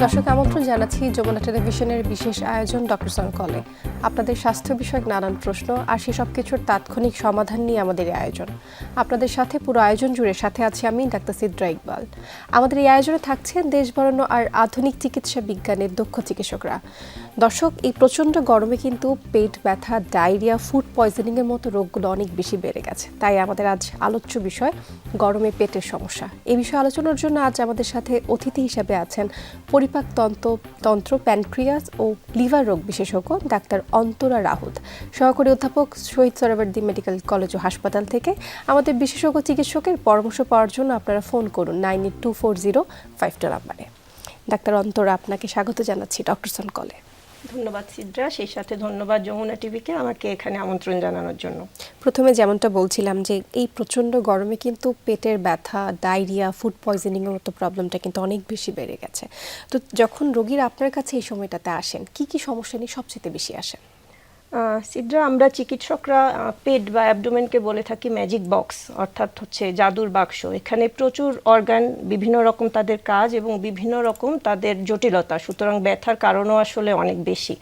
দর্শক আমন্ত্রণ জানাচ্ছি যমুনা টেলিভিশনের বিশেষ আয়োজন ডক্টর অন কলে। আপনাদের স্বাস্থ্য বিষয়ক নানান প্রশ্ন আর সেসব কিছুর তাৎক্ষণিক সমাধান নিয়ে আমাদের এই আয়োজন। আপনাদের সাথে পুরো আয়োজন জুড়ে সাথে আছি আমি ডাক্তার সিদ্রা ইকবাল। আমাদের এই আয়োজনে থাকছেন দেশ বরণ্য আর আধুনিক চিকিৎসা বিজ্ঞানের দক্ষ চিকিৎসকরা। দর্শক, এই প্রচণ্ড গরমে কিন্তু পেট ব্যথা, ডায়রিয়া, ফুড পয়জনিংয়ের মতো রোগগুলো অনেক বেশি বেড়ে গেছে। তাই আমাদের আজ আলোচ্য বিষয় গরমে পেটের সমস্যা। এই বিষয়ে আলোচনার জন্য আজ আমাদের সাথে অতিথি হিসেবে আছেন পরিপাক তন্ত্র, প্যানক্রিয়াস ও লিভার রোগ বিশেষজ্ঞ ডাক্তার অন্তরা রাহুত, সহকারী অধ্যাপক শহীদ সোহরাওয়ার্দী মেডিকেল কলেজ ও হাসপাতাল থেকে। আমাদের বিশেষজ্ঞ চিকিৎসকের পরামর্শ পাওয়ার জন্য আপনারা ফোন করুন 982405 নাম্বারে। ডাক্তার অন্তরা, আপনাকে স্বাগত জানাচ্ছি ডক্টর অন কলে। ধন্যবাদ সিদ্রা, সেই সাথে ধন্যবাদ যমুনা টিভিকে আমাকে এখানে আমন্ত্রণ জানানোর জন্য। প্রথমে যেমনটা বলছিলাম যে এই প্রচণ্ড গরমে কিন্তু পেটের ব্যথা, ডায়রিয়া, ফুড পয়জনিংয়ের মতো প্রবলেমটা কিন্তু অনেক বেশি বেড়ে গেছে। তো যখন রোগীরা আপনার কাছে এই সময়টাতে আসেন, কি কি সমস্যা নিয়ে সবচেয়ে বেশি আসেন? সিদ্রা, আমরা চিকিৎসকরা পেট বা অ্যাবডোমেনকে বলে থাকি ম্যাজিক বক্স, অর্থাৎ হচ্ছে জাদুর বাক্স। এখানে প্রচুর অর্গান, বিভিন্ন রকম তাদের কাজ এবং বিভিন্ন রকম তাদের জটিলতা, সুতরাং ব্যথার কারণও আসলে অনেক বেশি।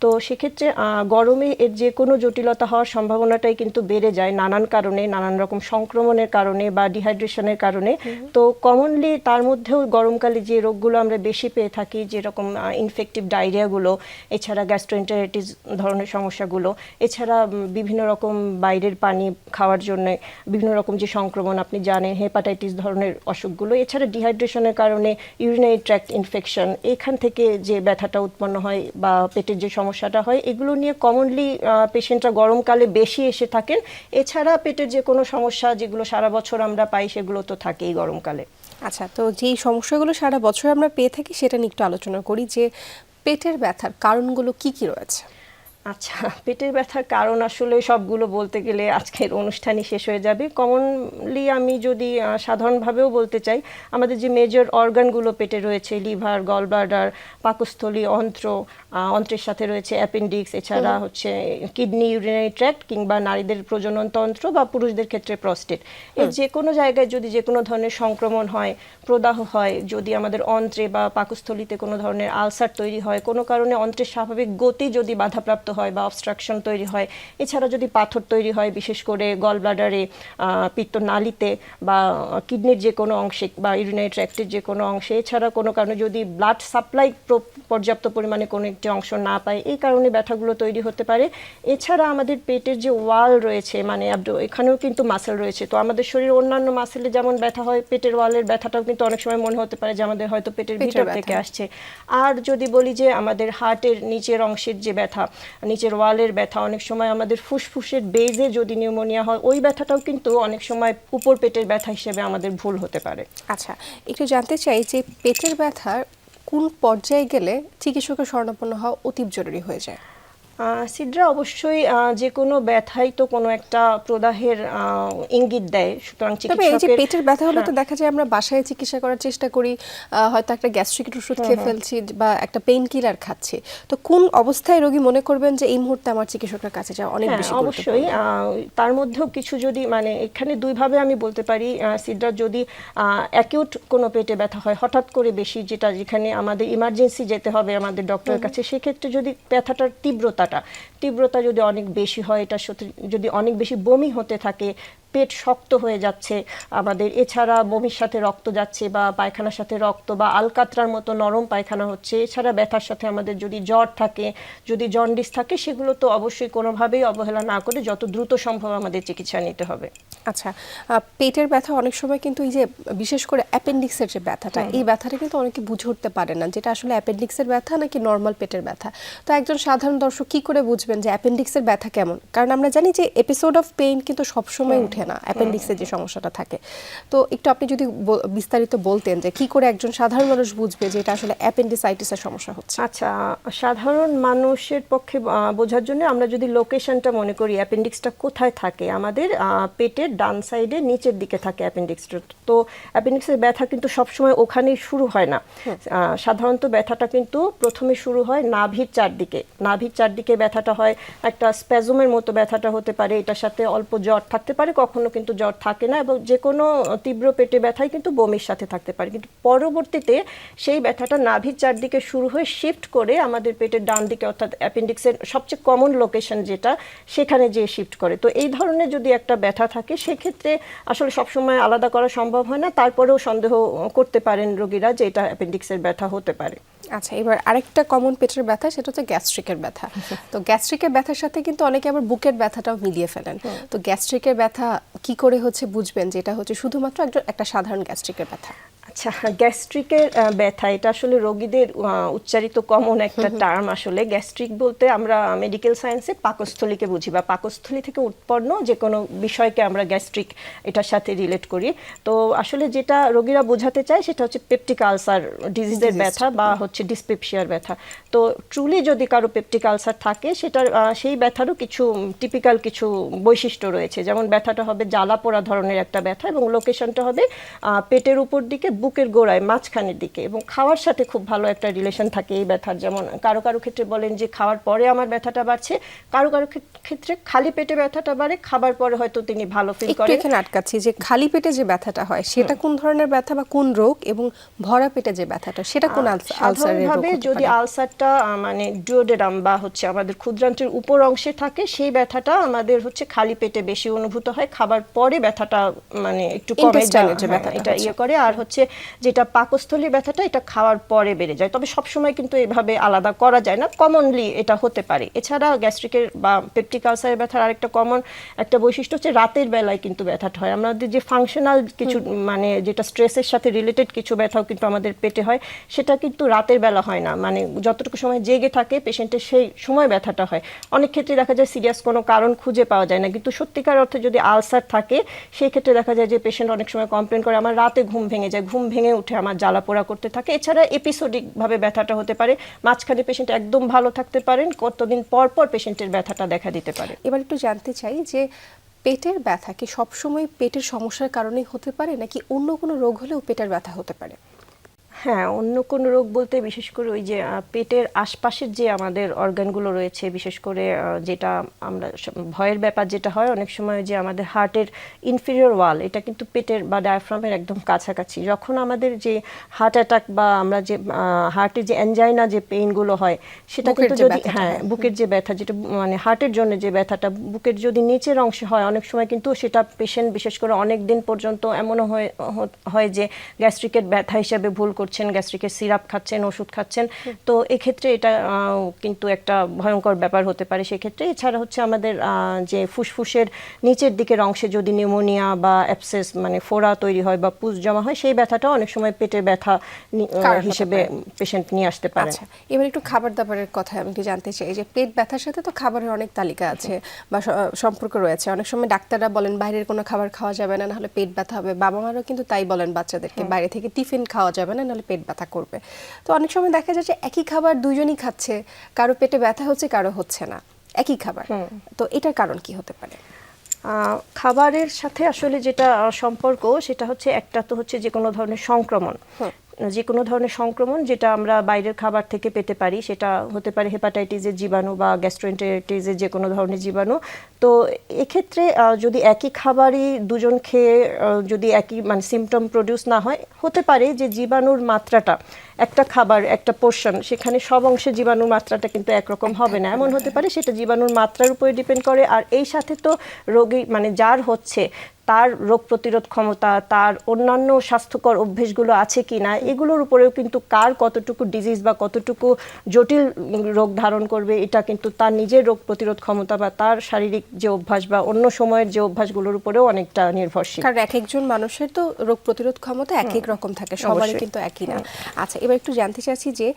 তো সেক্ষেত্রে গরমে এর যে কোনো জটিলতা হওয়ার সম্ভাবনাটাই কিন্তু বেড়ে যায় নানান কারণে, নানান রকম সংক্রমণের কারণে বা ডিহাইড্রেশনের কারণে। তো কমনলি তার মধ্যেও গরমকালে যে রোগগুলো আমরা বেশি পেয়ে থাকি, যেরকম ইনফেক্টিভ ডায়রিয়াগুলো, এছাড়া গ্যাস্ট্রোএন্টারাইটিস ধরনের সমস্যাগুলো, এছাড়া বিভিন্ন রকম বাইরের পানি খাওয়ার জন্য বিভিন্ন রকম যে সংক্রমণ আপনি জানেন, হেপাটাইটিস ধরনের অসুখগুলো, এছাড়া ডিহাইড্রেশনের কারণে ইউরিনারি ট্র্যাক্ট ইনফেকশন, এখান থেকে যে ব্যথাটা উৎপন্ন হয় বা পেটের যে সমস্যাটা হয়, এগুলো নিয়ে কমনলি পেশেন্টরা গরমকালে বেশি এসে থাকেন। এছাড়া পেটের যে কোনো সমস্যা যেগুলো সারা বছর আমরা পাই, সেগুলো তো থাকেই গরমকালে। আচ্ছা, তো যেই সমস্যাগুলো সারা বছর আমরা পেয়ে থাকি সেটা নিয়ে একটু আলোচনা করি যে পেটের ব্যথার কারণগুলো কি কি রয়েছে। আচ্ছা, পেটের ব্যথার কারণ আসলে সবগুলো বলতে গেলে আজকের অনুষ্ঠানই শেষ হয়ে যাবে। কমনলি আমি যদি সাধারণভাবেও বলতে চাই, আমাদের যে মেজর অর্গানগুলো পেটে রয়েছে, লিভার, গলব্লাডার, পাকস্থলী, অন্ত্রের সাথে রয়েছে অ্যাপেন্ডিক্স, এছাড়া হচ্ছে কিডনি, ইউরিনারি ট্র্যাক্ট, কিংবা নারীদের প্রজনন তন্ত্র বা পুরুষদের ক্ষেত্রে প্রস্টেট, এর যে কোনো জায়গায় যদি যে কোনো ধরনের সংক্রমণ হয়, প্রদাহ হয়, যদি আমাদের অন্ত্রে বা পাকস্থলীতে কোনো ধরনের আলসার তৈরি হয়, কোনো কারণে অন্ত্রের স্বাভাবিক গতি যদি বাধাপ্রাপ্ত হয় বা অবস্ট্রাকশন তৈরি হয়, এছাড়া যদি পাথর তৈরি হয় বিশেষ করে গল ব্লাডারে, পিত্তনালীতে বা কিডনির যে কোনো অংশে বা ইউরিনারি ট্র্যাক্টের যে কোনো অংশে, এছাড়া কোনো কারণে যদি ব্লাড সাপ্লাই পর্যাপ্ত পরিমাণে কোনো একটি অংশ না পায়, এই কারণে ব্যথাগুলো তৈরি হতে পারে। এছাড়া আমাদের পেটের যে ওয়াল রয়েছে, মানে এখানেও কিন্তু মাসেল রয়েছে। তো আমাদের শরীরের অন্যান্য মাসেলে যেমন ব্যথা হয়, পেটের ওয়ালের ব্যথাটাও কিন্তু অনেক সময় মনে হতে পারে যে আমাদের হয়তো পেটের ভিতর থেকে আসছে। আর যদি বলি যে আমাদের হার্টের নিচের অংশের যে ব্যথা, নিচের ওয়ালের ব্যথা, অনেক সময় আমাদের ফুসফুসের বেজে যদি নিউমোনিয়া হয়, ওই ব্যথাটাও কিন্তু অনেক সময় উপর পেটের ব্যথা হিসেবে আমাদের ভুল হতে পারে। আচ্ছা, একটু জানতে চাই যে পেটের ব্যথার কোন পর্যায়ে গেলে চিকিৎসকের শরণাপন্ন হওয়া অতীব জরুরি হয়ে যায়? সিদ্রা, অবশ্যই যে কোনো ব্যথাই তো কোনো একটা প্রদাহের ইঙ্গিত দেয়, সুতরাং চিকিৎসকের পেটের ব্যথা হলে তো দেখা যায় আমরা বাসায় চিকিৎসা করার চেষ্টা করি, হয়তো একটা গ্যাস্ট্রিকের ওষুধ খেয়ে ফেলছি বা একটা পেইন কিলার খাচ্ছি। তো কোন অবস্থায় রোগী মনে করবেন যে এই মুহূর্তে আমার চিকিৎসকের কাছে যাওয়া অনেক বেশি গুরুত্বপূর্ণ? অবশ্যই তার মধ্যেও কিছু যদি, মানে এখানে দুইভাবে আমি বলতে পারি সিদ্রা, যদি অ্যাকিউট কোনো পেটে ব্যথা হয় হঠাৎ করে বেশি, যেখানে আমাদের ইমার্জেন্সি যেতে হবে আমাদের ডক্টরের কাছে, সেক্ষেত্রে যদি ব্যথাটার তীব্রতা যদি অনেক বেশি হয়, এটার সাথে যদি অনেক বেশি বমি হতে থাকে, পেট শক্ত হয়ে যাচ্ছে আমাদের, এছাড়া বমির সাথে রক্ত যাচ্ছে বা পায়খানার সাথে রক্ত বা আলকাতরার মতো নরম পায়খানা হচ্ছে, এছাড়া ব্যথার সাথে আমাদের যদি জ্বর থাকে, যদি জন্ডিস থাকে, সেগুলো তো অবশ্যই কোনোভাবেই অবহেলা না করে যত দ্রুত সম্ভব আমাদের চিকিৎসা নিতে হবে। আচ্ছা, পেটের ব্যথা অনেক সময় কিন্তু এই যে বিশেষ করে অ্যাপেন্ডিক্সের যে ব্যথাটা, এই ব্যথাটা কিন্তু অনেকে বুঝে উঠতে পারে না যেটা আসলে অ্যাপেন্ডিক্সের ব্যথা নাকি নর্মাল পেটের ব্যথা। তো একজন সাধারণ দর্শক কি করে বুঝবেন যে অ্যাপেন্ডিক্সের ব্যথা কেমন? কারণ আমরা জানি যে এপিসোড অফ পেইন কিন্তু সবসময় উঠে না, অ্যাপেন্ডিক্সের যে সমস্যাটা থাকে। তো একটু আপনি যদি বিস্তারিত বলতেন যে কি করে একজন সাধারণ মানুষ বুঝবে যে এটা আসলে অ্যাপেন্ডিসাইটিসের সমস্যা হচ্ছে। আচ্ছা, সাধারণ মানুষের পক্ষে বোঝার জন্য আমরা যদি লোকেশনটা মনে করি, অ্যাপেন্ডিক্সটা কোথায় থাকে, আমাদের পেটের ডান সাইডে নিচের দিকে থাকে অ্যাপেন্ডিক্সটা। তো অ্যাপেন্ডিক্সের ব্যথা কিন্তু সবসময় ওখানেই শুরু হয় না। সাধারণত ব্যথাটা কিন্তু প্রথমে শুরু হয় নাভির চারদিকে। নাভির চারদিকে ব্যথাটা হয়, একটা স্প্যাজমের মতো ব্যথাটা হতে পারে, এটার সাথে অল্প জ্বর থাকতে পারে, কখনো কিন্তু জ্বর থাকে না, এবং যে কোনো তীব্র পেটে ব্যথাই কিন্তু বমির সাথে থাকতে পারে। কিন্তু পরবর্তীতে সেই ব্যথাটা নাভির চারদিকে শুরু হয়ে শিফট করে আমাদের পেটের ডান দিকে, অর্থাৎ অ্যাপেন্ডিক্সের সবচেয়ে কমন লোকেশন যেটা, সেখানে যেয়ে শিফট করে। তো এই ধরনের যদি একটা ব্যথা থাকে, সেক্ষেত্রে আসলে সবসময় আলাদা করা সম্ভব হয় না, তারপরেও সন্দেহ করতে পারেন রোগীরা যে এটা অ্যাপেন্ডিক্সের ব্যথা হতে পারে। আচ্ছা, এবার আরেকটা কমন পেটের ব্যথা, সেটা হচ্ছে গ্যাস্ট্রিকের ব্যথা। তো গ্যাস্ট্রিকের ব্যথার সাথে কিন্তু অনেকে আবার বুকের ব্যথাটাও মিলিয়ে ফেলেন। তো গ্যাস্ট্রিকের ব্যথা কি করে হচ্ছে বুঝবেন যেটা হচ্ছে শুধুমাত্র একটা সাধারণ গ্যাস্ট্রিকের ব্যথা? আচ্ছা, গ্যাস্ট্রিকের ব্যথা এটা আসলে রোগীদের উচ্চারিত কমন একটা টার্ম। আসলে গ্যাস্ট্রিক বলতে আমরা মেডিকেল সায়েন্সে পাকস্থলীকে বুঝি, বা পাকস্থলী থেকে উৎপন্ন যে কোনো বিষয়কে আমরা গ্যাস্ট্রিক এটার সাথে রিলেট করি। তো আসলে যেটা রোগীরা বোঝাতে চায় সেটা হচ্ছে পেপটিক আলসার ডিজিজের ব্যথা বা হচ্ছে ডিসপেপসিয়ার ব্যথা। তো ট্রুলি যদি কারো পেপটিক আলসার থাকে, সেটার সেই ব্যথারও কিছু টিপিক্যাল কিছু বৈশিষ্ট্য রয়েছে। যেমন ব্যথাটা হবে জ্বালা পোড়া ধরনের একটা ব্যথা, এবং লোকেশনটা হবে পেটের উপর দিকে, বুকের গোড়ায় মাঝখানের দিকে, এবং খাওয়ার সাথে খুব ভালো একটা রিলেশন থাকে এই ব্যথার। যেমন কারো কারো ক্ষেত্রে বলেন যে খাওয়ার পরে আমার ব্যথাটা বাড়ছে, কারো কারো ক্ষেত্রে খালি পেটে ব্যথাটা বাড়ে, খাবার পরে হয়তো তিনি ভালো ফিল একটু করেন। এখানে আটকাচ্ছি যে খালি পেটে যে ব্যথাটা হয় সেটা কোন ধরনের ব্যথা বা কোন রোগ, এবং ভরা পেটে যে ব্যথাটা সেটা কোন আলসারের রোগ সাধারণভাবে হতে যদি পারে? আলসারটা মানে ডুওডেনাম বা হচ্ছে আমাদের ক্ষুদ্রান্ত্রের উপর অংশে থাকে, সেই ব্যথাটা আমাদের হচ্ছে খালি পেটে বেশি অনুভূত হয়, খাবার পরে ব্যথাটা মানে একটু কমে যায়, Intestine-এর যে ব্যথাটা এটা হচ্ছে। করে। আর হচ্ছে যেটা পাকস্থলী ব্যথাটা, এটা খাওয়ার পরে বেড়ে যায়, তবে সবসময় কিন্তু এভাবে আলাদা করা যায় না, কমনলি এটা হতে পারে। এছাড়া গ্যাস্ট্রিকের বা পেপটিক আলসারের ব্যথার আরেকটা কমন একটা বৈশিষ্ট্য হচ্ছে রাতের বেলায় কিন্তু ব্যথাটা হয়। আমাদের যে ফাংশনাল কিছু মানে যেটা স্ট্রেসের সাথে রিলেটেড কিছু ব্যথাও কিন্তু আমাদের পেটে হয়, সেটা কিন্তু রাতের বেলা হয় না, মানে যতটুকু সময় জেগে থাকে পেশেন্টের সেই সময় ব্যথাটা হয়। অনেক ক্ষেত্রে দেখা যায় সিরিয়াস কোনো কারণ খুঁজে পাওয়া যায় না, কিন্তু সত্যিকার অর্থে যদি আলসার থাকে, সেই ক্ষেত্রে দেখা যায় যে পেশেন্ট অনেক সময় কমপ্লেন করে আমার রাতে ঘুম ভেঙে যায়, ঘুম ভেঙে উঠে আমার জ্বালা পোড়া করতে থাকে। এছাড়া এপিসোডিক ভাবে ব্যথাটা হতে পারে, মাঝখানে পেশেন্ট একদম ভালো থাকতে পারেন, কতদিন পর পর পেশেন্টের ব্যথাটা দেখা দিতে পারে। এবার একটু জানতে চাই যে পেটের ব্যথা কি সবসময় পেটের সমস্যার কারণেই হতে পারে, নাকি অন্য কোনো রোগ হলেও পেটের ব্যথা হতে পারে? হ্যাঁ, অন্য কোনো রোগ বলতে বিশেষ করে ওই যে পেটের আশপাশের যে আমাদের অর্গানগুলো রয়েছে, বিশেষ করে যেটা আমরা ভয়ের ব্যাপার যেটা হয় অনেক সময়, যে আমাদের হার্টের ইনফেরিয়র ওয়াল, এটা কিন্তু পেটের বা ডায়াফ্রামের একদম কাছাকাছি। যখন আমাদের যে হার্ট অ্যাটাক বা আমরা যে হার্টের যে অ্যানজাইনা যে পেইনগুলো হয়, সেটা বুকের কিন্তু যে যদি ব্যথাটা, হ্যাঁ বুকের যে ব্যথা, যেটা মানে হার্টের জন্য যে ব্যথাটা বুকের যদি নিচের অংশে হয়, অনেক সময় কিন্তু সেটা পেশেন্ট বিশেষ করে অনেক দিন পর্যন্ত এমনও হয় যে গ্যাস্ট্রিকের ব্যথা হিসেবে ভুল করছেন, গ্যাস্ট্রিকের সিরাপ খাচ্ছেন, ওষুধ খাচ্ছেন। তো এক্ষেত্রে এটা কিন্তু একটা ভয়ঙ্কর ব্যাপার হতে পারে সেক্ষেত্রে। এছাড়া হচ্ছে আমাদের যে ফুসফুসের নিচের দিকের অংশে যদি নিউমোনিয়া বা অ্যাবসেস মানে ফোড়া তৈরি হয় বা পুজ জমা হয়, সেই ব্যথাটাও অনেক সময় পেটের ব্যথা হিসেবে পেশেন্ট নিয়ে আসতে পারে। আচ্ছা, এবার একটু খাবার দাবারের কথা আমি একটু জানতে চাই যে পেট ব্যথার সাথে তো খাবারের অনেক তালিকা আছে বা সম্পর্ক রয়েছে। অনেক সময় ডাক্তাররা বলেন বাইরের কোনো খাবার খাওয়া যাবে না, নাহলে পেট ব্যথা হবে। বাবা মারাও কিন্তু তাই বলেন বাচ্চাদেরকে, বাইরে থেকে টিফিন খাওয়া যাবে না, নাহলে পেট ব্যথা করবে। তো অনেক সময় দেখা যায় যে একই খাবার দুইজনই খাচ্ছে, কারো পেটে ব্যথা হচ্ছে, কারো হচ্ছে না, একই খাবার। তো এটার কারণ কি হতে পারে? খাবারের সাথে আসলে যেটা সম্পর্ক, সেটা হচ্ছে একটা তো হচ্ছে যে কোনো ধরনের সংক্রমণ, যে কোনো ধরনের সংক্রমণ যেটা আমরা বাইরের খাবার থেকে পেতে পারি, সেটা হতে পারে হেপাটাইটিসের জীবাণু বা গ্যাস্ট্রোএন্টেরাইটিসের যে কোনো ধরনের জীবাণু। তো এক্ষেত্রে যদি একই খাবারই দুজন খেয়ে যদি একই মানে সিমটম প্রডিউস না হয়, হতে পারে যে জীবাণুর মাত্রাটা, একটা খাবার একটা পোর্শন, সেখানে সব অংশে জীবাণুর মাত্রাটা কিন্তু একরকম হবে না, এমন হতে পারে। সেটা জীবাণুর মাত্রার উপরে ডিপেন্ড করে। আর এই সাথে তো রোগী মানে যার হচ্ছে তার রোগ প্রতিরোধ ক্ষমতা, তার অন্যান্য স্বাস্থ্যকর অভ্যেসগুলো আছে কি না, এগুলোর উপরেও কিন্তু কার কতটুকু ডিজিজ বা কতটুকু জটিল রোগ ধারণ করবে, এটা কিন্তু তার নিজের রোগ প্রতিরোধ ক্ষমতা বা তার শারীরিক যে অভ্যাস বা অন্য সময়ের যে অভ্যাসগুলোর উপরেও অনেকটা নির্ভরশীল। কারণ এক একজন মানুষের তো রোগ প্রতিরোধ ক্ষমতা এক এক রকম থাকে, সবারই কিন্তু একই না। আচ্ছা, এবার একটু জানতে চাচ্ছি যে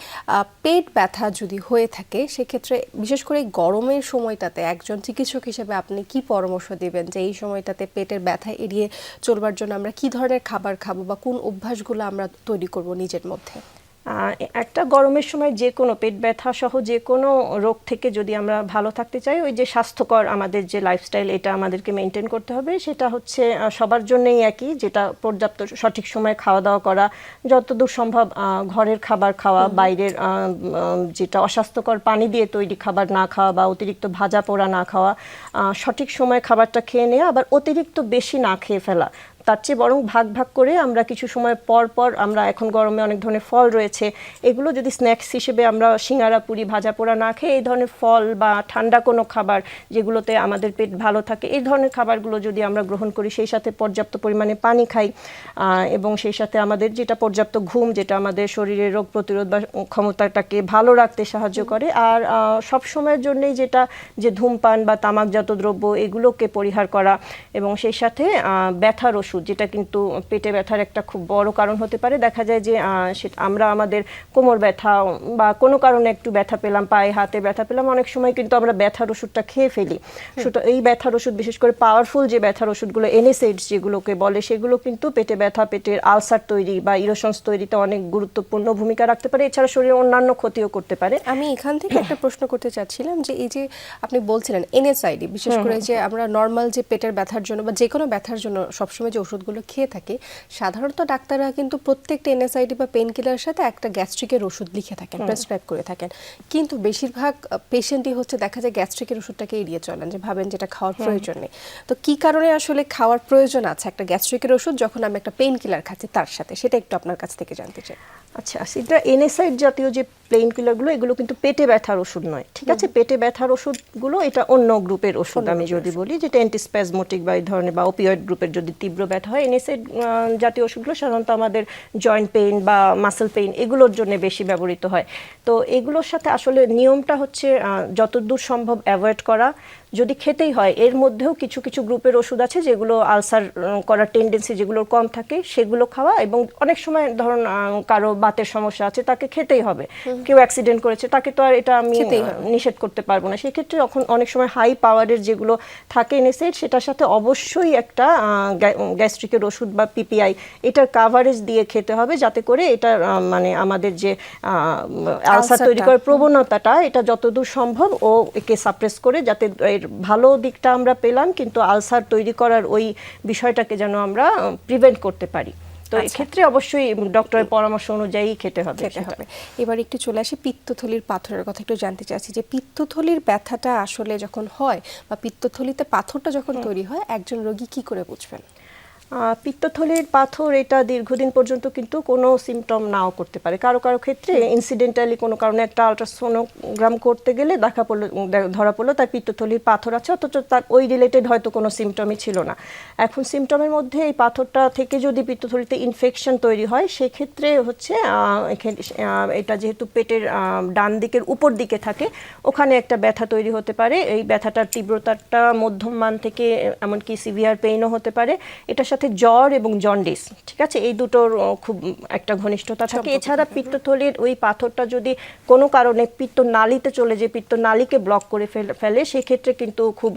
পেট ব্যথা যদি হয়ে থাকে, সেক্ষেত্রে বিশেষ করে গরমের সময়টাতে একজন চিকিৎসক হিসেবে আপনি কি পরামর্শ দিবেন যে এই সময়টাতে পেটের ব্যথা এড়িয়ে চলবার জন্য আমরা কি ধরনের খাবার খাবো বা কোন অভ্যাসগুলো আমরা তৈরি করব নিজের মধ্যে? একটা গরমের সময় যে কোনো পেট ব্যথা সহ যে কোনো রোগ থেকে যদি আমরা ভালো থাকতে চাই, ওই যে স্বাস্থ্যকর আমাদের যে লাইফস্টাইল এটা আমাদেরকে মেনটেন করতে হবে। সেটা হচ্ছে সবার জন্যই একই, যেটা পর্যাপ্ত সঠিক সময়ে খাওয়া দাওয়া করা, যতদূর সম্ভব ঘরের খাবার খাওয়া, বাইরের যেটা অস্বাস্থ্যকর পানি দিয়ে তৈরি খাবার না খাওয়া বা অতিরিক্ত ভাজা পোড়া না খাওয়া, সঠিক সময়ে খাবারটা খেয়ে নেওয়া, আবার অতিরিক্ত বেশি না খেয়ে ফেলা। তার চেয়ে বরং ভাগ ভাগ করে আমরা কিছু সময় পর পর, আমরা এখন গরমে অনেক ধরনের ফল রয়েছে, এগুলো যদি স্ন্যাক্স হিসেবে আমরা সিঙ্গারা পুরি ভাজা পোড়া না খেয়ে এই ধরনের ফল বা ঠান্ডা কোনো খাবার যেগুলোতে আমাদের পেট ভালো থাকে, এই ধরনের খাবারগুলো যদি আমরা গ্রহণ করি, সেই সাথে পর্যাপ্ত পরিমাণে পানি খাই, এবং সেই সাথে আমাদের যেটা পর্যাপ্ত ঘুম, যেটা আমাদের শরীরের রোগ প্রতিরোধ বা ক্ষমতাটাকে ভালো রাখতে সাহায্য করে। আর সব সময়ের জন্যই যেটা যে ধূমপান বা তামাকজাত দ্রব্য এগুলোকে পরিহার করা, এবং সেই সাথে ব্যথার ওষুধ, যেটা কিন্তু পেটে ব্যথার একটা খুব বড় কারণ হতে পারে। দেখা যায় যে আমরা আমাদের কোমর ব্যথা বা কোনো কারণে একটু ব্যথা পেলাম, পায়ে হাতে ব্যথা পেলাম, অনেক সময় কিন্তু আমরা ব্যথার ওষুধটা খেয়ে ফেলি। এই ব্যথার ওষুধ, বিশেষ করে পাওয়ারফুল যে ব্যথার ওষুধগুলো NSAIDs যেগুলোকে বলে, সেগুলো কিন্তু পেটে ব্যথা, পেটের আলসার তৈরি বা ইরোশনস তৈরিতে অনেক গুরুত্বপূর্ণ ভূমিকা রাখতে পারে। এছাড়া শরীরে অন্যান্য ক্ষতিও করতে পারে। আমি এখান থেকে একটা প্রশ্ন করতে চাচ্ছিলাম যে এই যে আপনি বলছিলেন NSAID, বিশেষ করে যে আমরা নর্মাল যে পেটের ব্যথার জন্য বা যে কোনো ব্যথার জন্য সবসময় যে ওষুধগুলো খেয়ে থাকি, সাধারণত ডাক্তাররা কিন্তু প্রত্যেকটা NSAID বা পেন কিলারের সাথে একটা গ্যাস্ট্রিকের ওষুধ লিখে থাকেন, প্রেসক্রাইব করে থাকেন। কিন্তু বেশিরভাগ পেশেন্টই হচ্ছে দেখা যায় গ্যাস্ট্রিকের ওষুধটাকে এড়িয়ে চলেন, যে ভাবেন যেটা খাওয়ার প্রয়োজন নেই। তো কি কারণে আসলে খাওয়ার প্রয়োজন আছে একটা গ্যাস্ট্রিকের ওষুধ যখন আমি একটা পেইন কিলার খাচ্ছি তার সাথে, সেটা একটু আপনার কাছ থেকে জানতে চাই। আচ্ছা, সেটা NSAID জাতীয় যে পেইন কিলারগুলো, এগুলো কিন্তু পেটে ব্যথার ওষুধ নয়, ঠিক আছে? পেটে ব্যথার ওষুধগুলো এটা অন্য গ্রুপের ওষুধ। আমি যদি বলি যেটা অ্যান্টিস্প্যাজমোটিক বা এই ধরনের বা ওপিয়েড গ্রুপের যদি তীব্র ব্যথা হয়, NSAID জাতীয় ওষুধগুলো সাধারণত আমাদের জয়েন্ট পেইন বা মাসল পেইন এগুলোর জন্য বেশি ব্যবহৃত হয়। তো এগুলোর সাথে আসলে নিয়মটা হচ্ছে যতদূর সম্ভব অ্যাভয়েড করা। যদি খেতেই হয়, এর মধ্যেও কিছু কিছু গ্রুপের ওষুধ আছে যেগুলো আলসার করার টেন্ডেন্সি যেগুলোর কম থাকে, সেগুলো খাওয়া। এবং অনেক সময় ধরুন কারো বাতের সমস্যা আছে, তাকে খেতেই হবে। কেউ অ্যাক্সিডেন্ট করেছে, তাকে তো আর এটা আমি নিষেধ করতে পারবো না। সেক্ষেত্রে যখন অনেক সময় হাই পাওয়ারের যেগুলো থাকে NSAID, সেটার সাথে অবশ্যই একটা গ্যাস্ট্রিকের ওষুধ বা PPI এটার কাভারেজ দিয়ে খেতে হবে, যাতে করে এটা মানে আমাদের যে আলসার তৈরি করার প্রবণতাটা, এটা যতদূর সম্ভব ও একে সাপ্রেস করে, যাতে ভালো দিকটা আমরা পেলাম কিন্তু আলসার তৈরি করার ওই বিষয়টাকে যেন আমরা প্রিভেন্ট করতে পারি। তো এক্ষেত্রে অবশ্যই ডক্টরের পরামর্শ অনুযায়ী খেতে হবে। এবার একটু চলে আসি পিত্তথলির পাথরের কথা একটু জানতে চাচ্ছি, যে পিত্তথলির ব্যথাটা আসলে যখন হয় বা পিত্তথলিতে পাথরটা যখন তৈরি হয়, একজন রোগী কি করে বুঝবেন? পিত্তথলির পাথর এটা দীর্ঘদিন পর্যন্ত কিন্তু কোনো সিমটম নাও করতে পারে। কারো কারো ক্ষেত্রে ইনসিডেন্টালি কোনো কারণে একটা আলট্রাসোনোগ্রাম করতে গেলে ধরা পড়লো তার পিত্তথলির পাথর আছে, অথচ তার ওই রিলেটেড হয়তো কোনো সিমটমই ছিল না। এখন সিমটমের মধ্যে এই পাথরটা থেকে যদি পিত্তথলিতে ইনফেকশন তৈরি হয়, সেক্ষেত্রে হচ্ছে এটা যেহেতু পেটের ডান দিকের উপর দিকে থাকে, ওখানে একটা ব্যথা তৈরি হতে পারে। এই ব্যথাটার তীব্রতাটা মধ্যম মান থেকে এমনকি সিভিয়ার পেইনও হতে পারে। এটার সাথে জ্বর এবং জন্ডিস, ঠিক আছে, এই দুটোর খুব একটা ঘনিষ্ঠতা থাকে। এছাড়া পিত্তথলির ওই পাথরটা যদি কোনো কারণে পিত্তনালীতে চলে যায়, পিত্তনালীকে ব্লক করে ফেলে, সেক্ষেত্রে কিন্তু খুব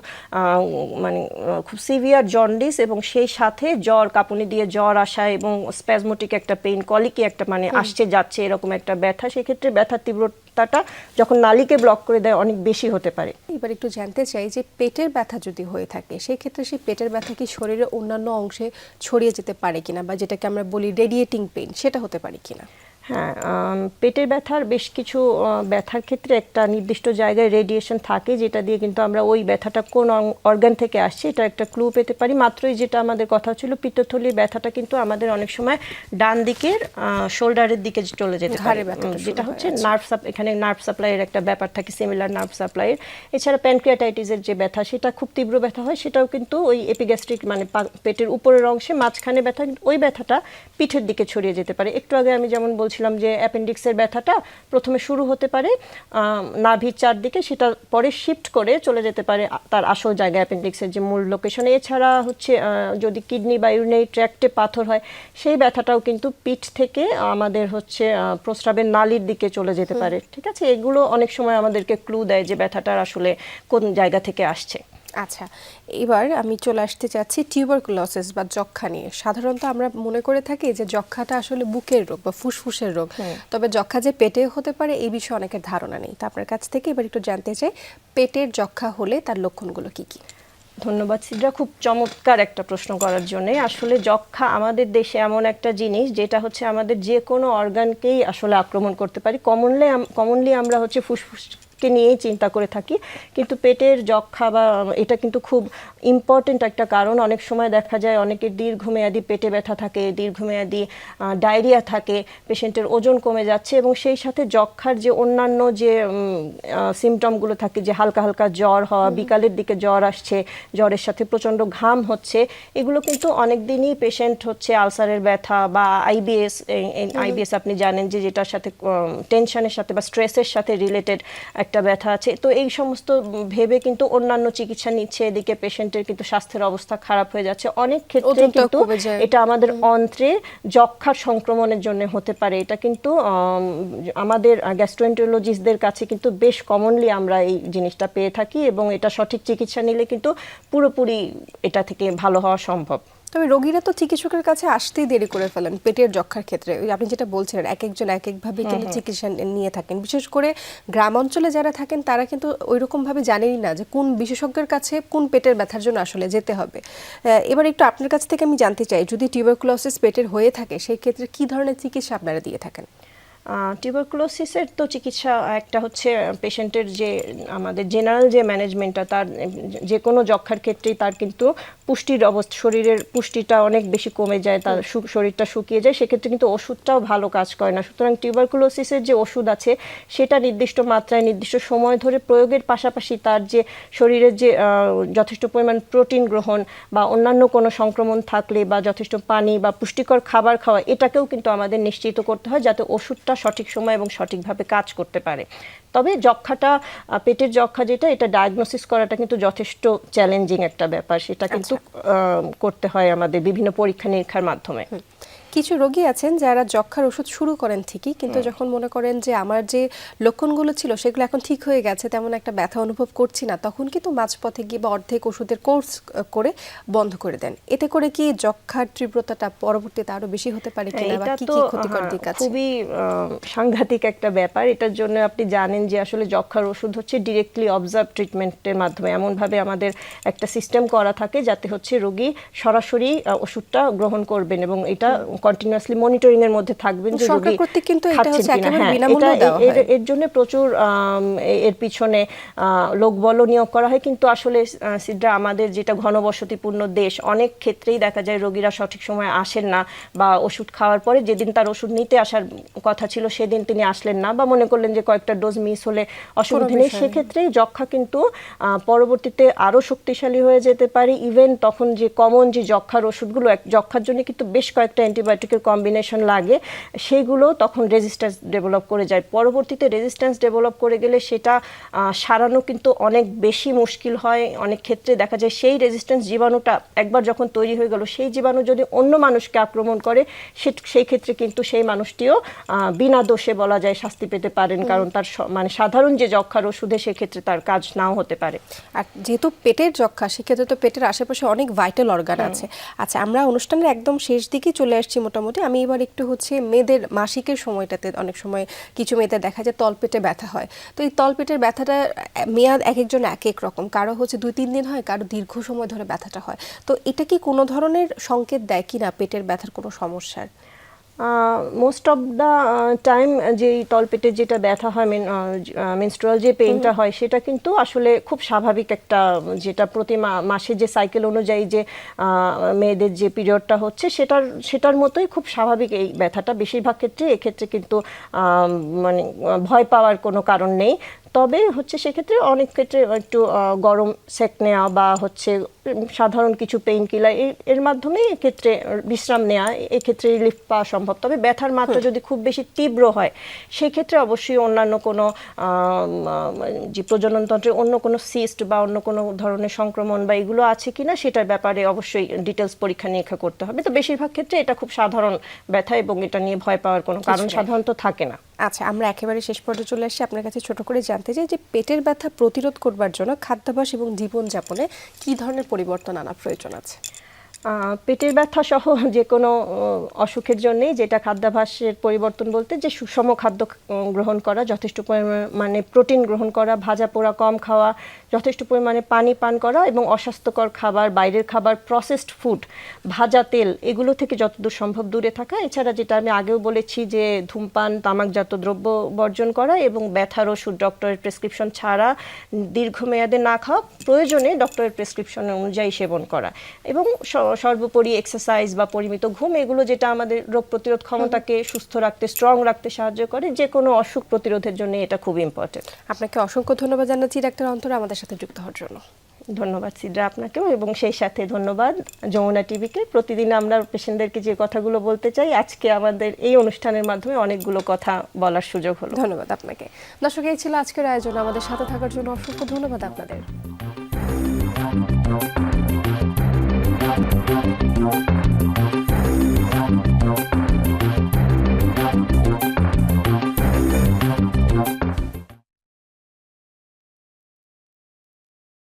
খুব সিভিয়ার জন্ডিস এবং সেই সাথে জ্বর, কাঁপুনি দিয়ে জ্বর আসা এবং স্প্যাজমোটিক একটা পেইন, কলিকি একটা আসছে যাচ্ছে এরকম একটা ব্যথা, সেক্ষেত্রে ব্যথার তীব্রতাটা যখন নালীকে ব্লক করে দেয় অনেক বেশি হতে পারে। এবার একটু জানতে চাই যে পেটের ব্যথা যদি হয়ে থাকে, সেই ক্ষেত্রে সেই পেটের ব্যথা কি শরীরের অন্যান্য অংশে ছড়িয়ে যেতে পারে কিনা, বা যেটাকে আমরা বলি রেডিয়েটিং পেইন, সেটা হতে পারে কিনা? হ্যাঁ, পেটের ব্যথার বেশ কিছু ব্যথার ক্ষেত্রে একটা নির্দিষ্ট জায়গায় রেডিয়েশন থাকে, যেটা দিয়ে কিন্তু আমরা ওই ব্যথাটা কোন অর্গান থেকে আসছে এটা একটা ক্লু পেতে পারি। মাত্রই যেটা আমাদের কথা ছিল, পিত্তথলির ব্যথাটা কিন্তু আমাদের অনেক সময় ডান দিকের শোল্ডারের দিকে চলে যেতে পারে, যেটা হচ্ছে নার্ভ এখানে নার্ভ সাপ্লাইয়ের একটা ব্যাপার থাকে, সিমিলার নার্ভ সাপ্লাইয়ের। এছাড়া প্যানক্রিয়াটাইটিসের যে ব্যথা, সেটা খুব তীব্র ব্যথা হয়, সেটাও কিন্তু ওই এপিগ্যাস্ট্রিক মানে পেটের উপরের অংশে মাঝখানে ব্যথা, ওই ব্যথাটা পিঠের দিকে ছড়িয়ে যেতে পারে। একটু আগে আমি যেমন বলছিলাম যে অ্যাপেন্ডিক্সের ব্যথাটা প্রথমে শুরু হতে পারে নাভির চারদিকে, সেটা পরে শিফট করে চলে যেতে পারে তার আসল জায়গায়, অ্যাপেন্ডিক্সের যে মূল লোকেশনে। এছাড়া হচ্ছে যদি কিডনি বা ইউরিনারি ট্র্যাক্টে পাথর হয়, সেই ব্যথাটাও কিন্তু পিঠ থেকে আমাদের হচ্ছে প্রস্রাবের নালীর দিকে চলে যেতে পারে, ঠিক আছে। এগুলো অনেক সময় আমাদেরকে ক্লু দেয় যে ব্যথাটার আসলে কোন জায়গা থেকে আসছে। আচ্ছা, এবার আমি চলে আসতে চাচ্ছি টিউবারকুলোসিস বা যক্ষ্মা নিয়ে। সাধারণত আমরা মনে করে থাকি যে যক্ষ্মাটা আসলে বুকের রোগ বা ফুসফুসের রোগ, তবে যক্ষ্মা যে পেটে হতে পারে এই বিষয়ে অনেকের ধারণা নেই। তো আপনার কাছ থেকে এবার একটু জানতে চাই, পেটের যক্ষ্মা হলে তার লক্ষণগুলো কি কি? ধন্যবাদ সিদ্রা, খুব চমৎকার একটা প্রশ্ন করার জন্য। আসলে যক্ষ্মা আমাদের দেশে এমন একটা জিনিস যেটা হচ্ছে আমাদের যে কোনো অর্গানকেই আসলে আক্রমণ করতে পারি। কমনলি আমরা হচ্ছে ফুসফুসকে নিয়েই চিন্তা করে থাকি, কিন্তু পেটের যক্ষ্মা বা এটা কিন্তু খুব ইম্পর্টেন্ট একটা কারণ। অনেক সময় দেখা যায় অনেকের দীর্ঘমেয়াদী পেটে ব্যথা থাকে, দীর্ঘমেয়াদী ডায়রিয়া থাকে, পেশেন্টের ওজন কমে যাচ্ছে এবং সেই সাথে যক্ষ্মার যে অন্যান্য যে সিমটমগুলো থাকে, যে হালকা হালকা জ্বর হওয়া, বিকালের দিকে জ্বর আসছে, জ্বরের সাথে প্রচণ্ড ঘাম হচ্ছে, এগুলো কিন্তু অনেক দিনই পেশেন্ট হচ্ছে আলসারের ব্যথা বা আইবিএস আপনি জানেন যে যেটার সাথে টেনশনের সাথে বা স্ট্রেসের সাথে রিলেটেড একটা ব্যথা আছে। তো এই সমস্ত ভেবে কিন্তু অন্যান্য চিকিৎসা নিচ্ছে, এদিকে পেশেন্টের কিন্তু স্বাস্থ্যের অবস্থা খারাপ হয়ে যাচ্ছে। অনেক ক্ষেত্রে কিন্তু এটা আমাদের অন্ত্রে যক্ষ্মার সংক্রমণের জন্য হতে পারে। এটা কিন্তু আমাদের গ্যাস্ট্রোএন্টারোলজিস্টদের কাছে কিন্তু বেশ কমনলি আমরা এই জিনিসটা পেয়ে থাকি এবং এটা সঠিক চিকিৎসা নিলে কিন্তু পুরোপুরি এটা থেকে ভালো হওয়া সম্ভব। তবে রোগীরা তো চিকিৎসকের কাছে আসতেই দেরি করে ফেলেন পেটের যক্ষ্মার ক্ষেত্রে। ওই আপনি যেটা বলছিলেন, এক একজন এক একভাবে কিন্তু চিকিৎসা নিয়ে থাকেন। বিশেষ করে গ্রাম অঞ্চলে যারা থাকেন তারা কিন্তু ওইরকম ভাবে জানেনই না যে কোন বিশেষজ্ঞের কাছে কোন পেটের ব্যথার জন্য আসলে যেতে হবে। এবার একটু আপনার কাছ থেকে আমি জানতে চাই, যদি টিউবারকুলোসিস পেটের হয়ে থাকে সেই ক্ষেত্রে কি ধরনের চিকিৎসা আপনারা দিয়ে থাকেন? টিউবারকুলোসিসের তো চিকিৎসা একটা হচ্ছে পেশেন্টের যে আমাদের জেনারেল যে ম্যানেজমেন্টটা, তার যে কোনো যক্ষ্মার ক্ষেত্রেই তার কিন্তু পুষ্টির অবস্থা, শরীরের পুষ্টিটা অনেক বেশি কমে যায়, তার শরীরটা শুকিয়ে যায়, সেক্ষেত্রে কিন্তু ওষুধটাও ভালো কাজ করে না। সুতরাং টিউবারকুলোসিসের যে ওষুধ আছে সেটা নির্দিষ্ট মাত্রায় নির্দিষ্ট সময় ধরে প্রয়োগের পাশাপাশি তার যে শরীরের যে যথেষ্ট পরিমাণ প্রোটিন গ্রহণ বা অন্যান্য কোনো সংক্রমণ থাকলে বা যথেষ্ট পানি বা পুষ্টিকর খাবার খাওয়া, এটাকেও কিন্তু আমাদের নিশ্চিত করতে হয় যাতে ওষুধটা সঠিক সময় এবং সঠিকভাবে কাজ করতে পারে। তবে যক্ষ্মাটা, পেটের যক্ষ্মা যেটা, এটা ডায়াগনোসিস করাটা কিন্তু যথেষ্ট চ্যালেঞ্জিং একটা ব্যাপার। সেটা কিন্তু করতে হয় আমাদের বিভিন্ন পরীক্ষা নিরীক্ষার মাধ্যমে। কিছু রোগী আছেন যারা যক্ষ্মার ওষুধ শুরু করেন ঠিকই, কিন্তু যখন মনে করেন যে আমার যে লক্ষণগুলো ছিল সেগুলো এখন ঠিক হয়ে গেছে, তেমন একটা ব্যথা অনুভব করছি না, তখন কিন্তু মাঝপথে গিয়ে বা অর্ধেক ওষুধের কোর্স করে বন্ধ করে দেন। এতে করে কি যক্ষ্মার তীব্রতাটা পরবর্তীতে আরো বেশি হতে পারে কিনা বা কি কি ক্ষতিকর দিক আছে? খুবই সাংঘাতিক একটা ব্যাপার। এটার জন্য আপনি জানেন যে আসলে যক্ষ্মার ওষুধ হচ্ছে ডিরেক্টলি অবজার্ভ ট্রিটমেন্টের মাধ্যমে এমনভাবে আমাদের একটা সিস্টেম করা থাকে যাতে হচ্ছে রোগী সরাসরি ওষুধটা গ্রহণ করবেন এবং এটা কন্টিনিউয়াসলি মনিটরিং এর মধ্যে থাকবেন যে রোগী খাচ্ছেন কিনা। এর জন্য প্রচুর এর পিছনে লোকবল নিয়োগ করা হয়, কিন্তু আসলে সিদ্রা, আমাদের যেটা ঘনবসতিপূর্ণ দেশ, অনেক ক্ষেত্রেই দেখা যায় রোগীরা সঠিক সময় আসেন না বা ওষুধ খাওয়ার পরে যেদিন তার ওষুধ নিতে আসার কথা ছিল সেদিন তিনি আসলেন না বা মনে করলেন যে কয়েকটা ডোজ মিস হলে অসুবিধা নেই। সেক্ষেত্রেই যক্ষ্মা কিন্তু পরবর্তীতে আরো শক্তিশালী হয়ে যেতে পারে। ইভেন তখন যে কমন যে যক্ষ্মার ওষুধগুলো, যক্ষ্মার জন্য কিন্তু বেশ কয়েকটা অ্যান্টিবায়োটিকের কম্বিনেশন লাগে, সেগুলো তখন রেজিস্ট্যান্স ডেভেলপ করে যায়। পরবর্তীতে রেজিস্ট্যান্স ডেভেলপ করে গেলে সেটা সারানো কিন্তু অনেক বেশি মুশকিল হয়। অনেক ক্ষেত্রে দেখা যায় সেই রেজিস্ট্যান্স জীবাণুটা একবার যখন তৈরি হয়ে গেল, সেই জীবাণু যদি অন্য মানুষকে আক্রমণ করে সেই ক্ষেত্রে কিন্তু সেই মানুষটিও বিনা দোষে বলা যায় শাস্তি পেতে পারেন, কারণ তার মানে সাধারণ যে যক্ষ্মার ওষুধে সেক্ষেত্রে তার কাজ নাও হতে পারে। আর যেহেতু পেটের যক্ষ্মা, সেক্ষেত্রে তো পেটের আশেপাশে অনেক ভাইটাল অর্গান আছে। আচ্ছা, আমরা অনুষ্ঠানের একদম শেষ দিকে চলে আসছি মোটামুটি। আমি এবার একটু হচ্ছে মেয়েদের মাসিকের সময়টাতে অনেক সময় কিছু মেয়েদের দেখা যায় তলপেটে ব্যথা হয়। তো এই তলপেটের ব্যথাটা মেয়াদ এক একজন এক এক রকম, কারো হচ্ছে 2-3 দিন হয়, কারো দীর্ঘ সময় ধরে ব্যথাটা হয়। তো এটা কি কোনো ধরনের সংকেত দেয় কিনা পেটের ব্যথার কোনো সমস্যার? মোস্ট অফ দ্য টাইম যে তলপেটে যেটা ব্যথা হয়, মেনস্ট্রুয়াল যে পেইনটা হয়, সেটা কিন্তু আসলে খুব স্বাভাবিক একটা, যেটা প্রতি মাসে যে সাইকেল অনুযায়ী যে মেয়েদের যে পিরিয়ডটা হচ্ছে সেটার মতোই খুব স্বাভাবিক এই ব্যথাটা। বেশিরভাগ ক্ষেত্রে এক্ষেত্রে কিন্তু মানে ভয় পাওয়ার কোনো কারণ নেই। তবে হচ্ছে সেক্ষেত্রে অনেক ক্ষেত্রে একটু গরম সেক নেওয়া বা হচ্ছে সাধারণ কিছু পেইন কিলার এর মাধ্যমে এক্ষেত্রে বিশ্রাম নেওয়া এক্ষেত্রে রিলিফ পাওয়া সম্ভব। তবে ব্যথার মাত্রা যদি খুব বেশি তীব্র হয় সেই ক্ষেত্রে অবশ্যই অন্যান্য কোনো যে প্রজননতন্ত্রের অন্য কোনো সিস্ট বা অন্য কোনো ধরনের সংক্রমণ বা এগুলো আছে কিনা সেটার ব্যাপারে অবশ্যই ডিটেলস পরীক্ষা নিরীক্ষা করতে হবে। তো বেশিরভাগ ক্ষেত্রে এটা খুব সাধারণ ব্যথা এবং এটা নিয়ে ভয় পাওয়ার কোনো কারণ সাধারণত থাকে না। আচ্ছা, আমরা একেবারে শেষ পর্যায়ে চলে আসছি। আপনার কাছে ছোট করে জানতে চাই যে পেটের ব্যথা প্রতিরোধ করবার জন্য খাদ্যাভ্যাস এবং জীবনযাপনে কী ধরনের পরিবর্তন আনা প্রয়োজন আছে? পেটের ব্যথা সহ যে কোনো অসুখের জন্যেই যেটা খাদ্যাভ্যাসের পরিবর্তন বলতে যে সুষম খাদ্য গ্রহণ করা, যথেষ্ট পরিমাণে প্রোটিন গ্রহণ করা, ভাজা পোড়া কম খাওয়া, যথেষ্ট পরিমাণে পানি পান করা এবং অস্বাস্থ্যকর খাবার, বাইরের খাবার, প্রসেসড ফুড, ভাজা তেল এগুলো থেকে যতদূর সম্ভব দূরে থাকা। এছাড়া যেটা আমি আগেও বলেছি যে ধূমপান, তামাকজাত দ্রব্য বর্জন করা এবং ব্যথার ওষুধ ডক্টরের প্রেসক্রিপশন ছাড়া দীর্ঘমেয়াদে না খাওয়া, প্রয়োজনে ডক্টরের প্রেসক্রিপশন অনুযায়ী সেবন করা এবং সর্বোপরি এক্সারসাইজ বা পরিমিত ঘুম এগুলো যেটা আমাদের রোগ প্রতিরোধ ক্ষমতাকে সুস্থ রাখতে, স্ট্রং রাখতে সাহায্য করে। যে কোনো অসুখ প্রতিরোধের জন্য এটা খুব ইম্পর্টেন্ট। আপনাকে অসংখ্য ধন্যবাদ জানাচ্ছি ডাক্তার অন্তরা আমাদের সাথে যুক্ত হওয়ার জন্য। ধন্যবাদ সিদ্রা আপনাকেও, এবং সেই সাথে ধন্যবাদ যমুনা টিভিকে। প্রতিদিন আমরা পেশেন্টদেরকে যে কথাগুলো বলতে চাই আজকে আমাদের এই অনুষ্ঠানের মাধ্যমে অনেকগুলো কথা বলার সুযোগ হলো। ধন্যবাদ আপনাকে। দর্শক, এই ছিল আজকের আয়োজন। আমাদের সাথে থাকার জন্য অসংখ্য ধন্যবাদ আপনাদের।